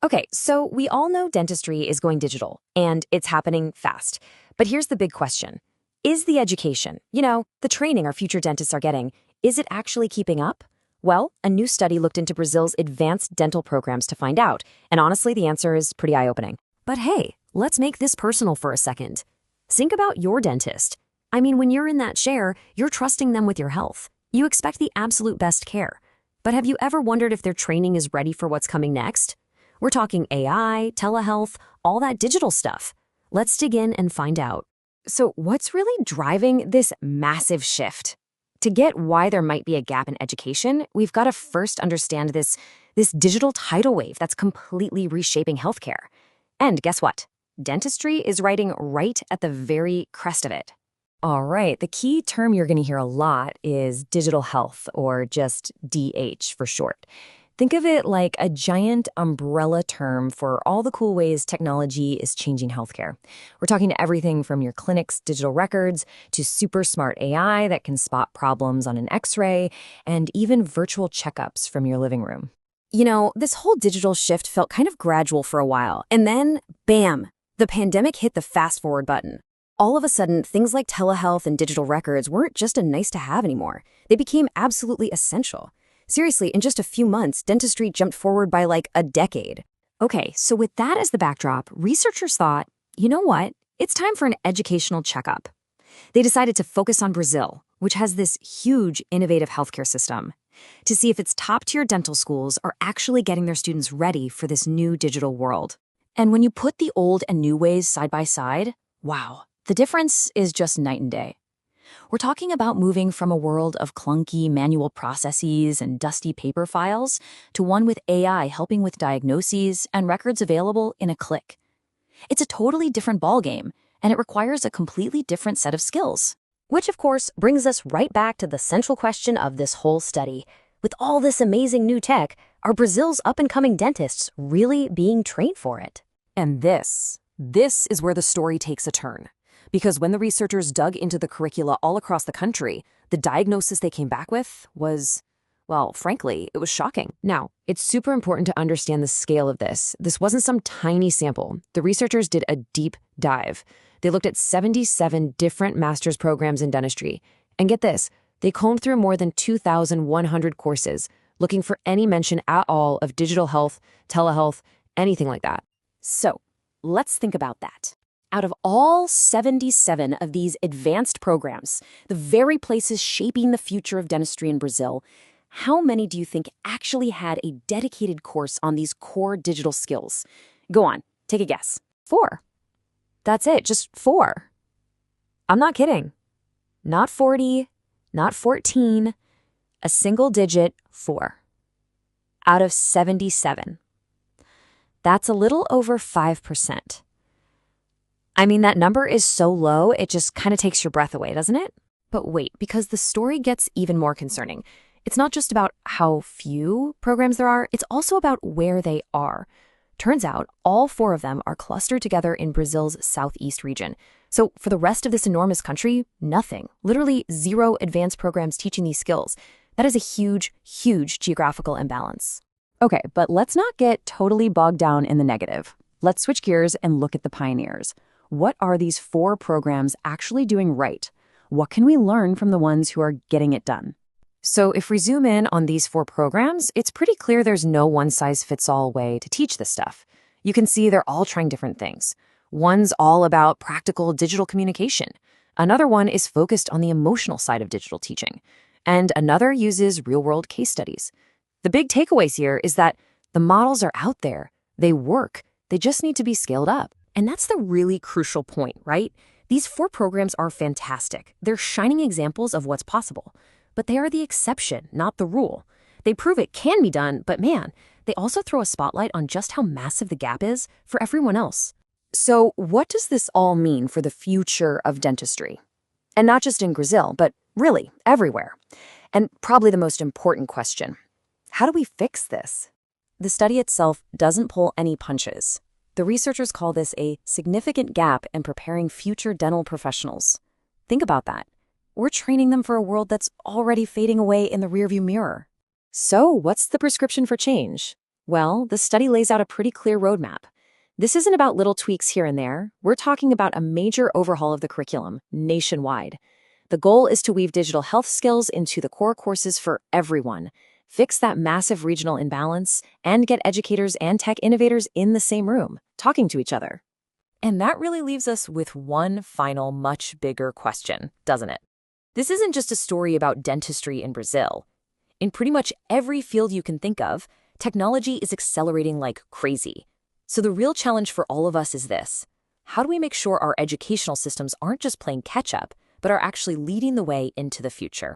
Okay, so we all know dentistry is going digital, and it's happening fast. But here's the big question. Is the education, the training our future dentists are getting, is it actually keeping up? Well, a new study looked into Brazil's advanced dental programs to find out, and honestly, the answer is pretty eye-opening. But hey, let's make this personal for a second. Think about your dentist. I mean, when you're in that chair, you're trusting them with your health. You expect the absolute best care. But have you ever wondered if their training is ready for what's coming next? We're talking AI, telehealth, all that digital stuff. Let's dig in and find out. So what's really driving this massive shift? To get why there might be a gap in education, we've got to first understand this digital tidal wave that's completely reshaping healthcare. And guess what? Dentistry is riding right at the very crest of it. All right, the key term you're going to hear a lot is digital health, or just DH for short. Think of it like a giant umbrella term for all the cool ways technology is changing healthcare. We're talking to everything from your clinic's digital records to super smart AI that can spot problems on an X-ray, and even virtual checkups from your living room. This whole digital shift felt kind of gradual for a while, and then, bam, the pandemic hit the fast-forward button. All of a sudden, things like telehealth and digital records weren't just a nice-to-have anymore. They became absolutely essential. Seriously, in just a few months, dentistry jumped forward by like a decade. Okay, so with that as the backdrop, researchers thought, you know what? It's time for an educational checkup. They decided to focus on Brazil, which has this huge, innovative healthcare system, to see if its top-tier dental schools are actually getting their students ready for this new digital world. And when you put the old and new ways side by side, wow, the difference is just night and day. We're talking about moving from a world of clunky manual processes and dusty paper files to one with AI helping with diagnoses and records available in a click. It's a totally different ballgame, and it requires a completely different set of skills. Which, of course, brings us right back to the central question of this whole study. With all this amazing new tech, are Brazil's up-and-coming dentists really being trained for it? And this is where the story takes a turn. Because when the researchers dug into the curricula all across the country, the diagnosis they came back with was, well, frankly, it was shocking. Now, it's super important to understand the scale of this. This wasn't some tiny sample. The researchers did a deep dive. They looked at 77 different master's programs in dentistry. And get this, they combed through more than 2,100 courses, looking for any mention at all of digital health, telehealth, anything like that. So, let's think about that. Out of all 77 of these advanced programs, the very places shaping the future of dentistry in Brazil, how many do you think actually had a dedicated course on these core digital skills? Go on, take a guess. 4. That's it, just 4. I'm not kidding. Not 40, not 14, a single digit 4. Out of 77. That's a little over 5%. I mean, that number is so low, it just kind of takes your breath away, doesn't it? But wait, because the story gets even more concerning. It's not just about how few programs there are, it's also about where they are. Turns out, all 4 of them are clustered together in Brazil's southeast region. So for the rest of this enormous country, nothing. Literally 0 advanced programs teaching these skills. That is a huge, huge geographical imbalance. Okay, but let's not get totally bogged down in the negative. Let's switch gears and look at the pioneers. What are these 4 programs actually doing right? What can we learn from the ones who are getting it done? So if we zoom in on these 4 programs, it's pretty clear there's no one-size-fits-all way to teach this stuff. You can see they're all trying different things. One's all about practical digital communication. Another one is focused on the emotional side of digital teaching. And another uses real-world case studies. The big takeaways here is that the models are out there. They work. They just need to be scaled up. And that's the really crucial point, right? These 4 programs are fantastic. They're shining examples of what's possible. But they are the exception, not the rule. They prove it can be done, but man, they also throw a spotlight on just how massive the gap is for everyone else. So what does this all mean for the future of dentistry? And not just in Brazil, but really everywhere. And probably the most important question, how do we fix this? The study itself doesn't pull any punches. The researchers call this a significant gap in preparing future dental professionals. Think about that. We're training them for a world that's already fading away in the rearview mirror. So what's the prescription for change? Well, the study lays out a pretty clear roadmap. This isn't about little tweaks here and there. We're talking about a major overhaul of the curriculum, nationwide. The goal is to weave digital health skills into the core courses for everyone, fix that massive regional imbalance, and get educators and tech innovators in the same room, talking to each other. And that really leaves us with one final, much bigger question, doesn't it? This isn't just a story about dentistry in Brazil. In pretty much every field you can think of, technology is accelerating like crazy. So the real challenge for all of us is this: how do we make sure our educational systems aren't just playing catch-up, but are actually leading the way into the future?